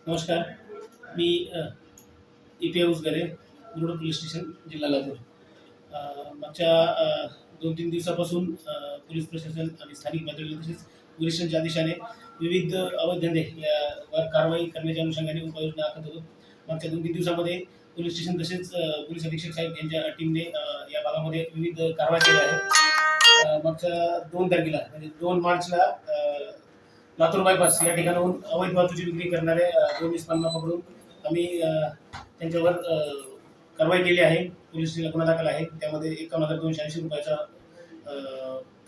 नमस्कार. मी E.P. उसगरे, Murud police station, जिल्हा लातूर. मागच्या 2-3 दिवसापासून पोलीस प्रशासन आणि स्थानिक पातळीवर तसेच वरिष्ठांच्या आदेशाने विविध अवैध धंदे यावर कारवाई करण्याच्या अनुषंगाने उपाययोजना आखत होतो. मागच्या 2-3 दिवसामध्ये पोलीस स्टेशन तसेच पोलीस अधीक्षक साहेब यांच्या टीमने या भागामध्ये विविध कारवाई केल्या आहेत. मागच्या 2 तारखेला म्हणजे 2 मार्चला लातूर बायपास या ठिकाणाहून अवैध वाहतुकीची विक्री करणारे 2 इस्मांना पकडून आम्ही त्यांच्यावर कारवाई केली आहे. पोलीस स्टेशनला गुन्हा दाखल आहे. त्यामध्ये 51,280 रुपयाचा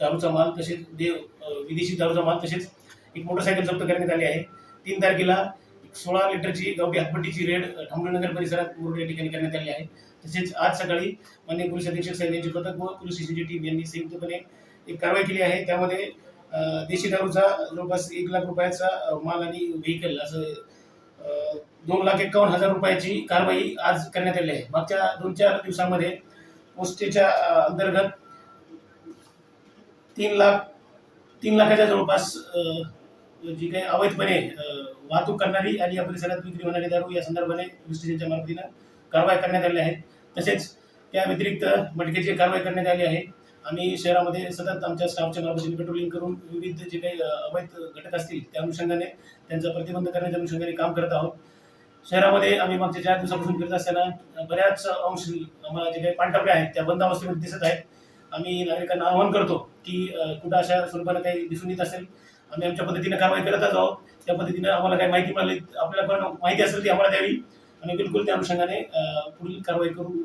दारूचा माल तसेच विदेशी दारूचा माल तसेच एक मोटरसायकल जप्त करण्यात आली आहे. 3 तारखेला 16 लिटरची गावठी हातपट्टीची रेड ठामरेनगर परिसरात मुरुड या ठिकाणी करण्यात आली आहे. तसेच आज सकाळी माननीय पोलीस अधीक्षक साहेब यांची पथक व पोलीस स्टेशनची टीम यांनी संयुक्तपणे एक कारवाई केली आहे. त्यामध्ये देशी दारूचा जवळपास 1 लाख रुपयाचा माल आणि व्हेकल असं 2,51,000 रुपयाची कारवाई आज करण्यात आली आहे. मागच्या 2-4 दिवसांमध्ये पोस्टेच्या अंतर्गत 3 लाखाच्या जवळपास जी काही अवैधपणे वाहतूक करणारी आणि या परिसरात विक्री होणारी दारू या संदर्भाने पोलीस स्टेशनच्या मार्फतीनं कारवाई करण्यात आली आहे. तसेच त्या व्यतिरिक्त मटकेची कारवाई करण्यात आली आहे. आम्ही शहरामध्ये सतत आमच्या स्टाफच्या मार्फतीने पेट्रोलिंग करून विविध जे काही अवैध घटक असतील त्या अनुषंगाने त्यांचा प्रतिबंध करण्याच्या अनुषंगाने काम करत आहोत. शहरामध्ये आम्ही मागच्या 4 दिवसापासून फिरत असताना बऱ्याच अंश आम्हाला जे काही पानटपऱ्या आहेत त्या बंद अवस्थेमध्ये दिसत आहेत. आम्ही नागरिकांना आवाहन करतो की कुठं अशा स्वरूपानं काही दिसून येत असेल आम्ही आमच्या पद्धतीने कारवाई करतच आहोत. त्या पद्धतीनं आम्हाला काही माहिती मिळाली आपल्याला माहिती असेल ती आम्हाला द्यावी आणि बिलकुल त्या अनुषंगाने पुढील कारवाई करू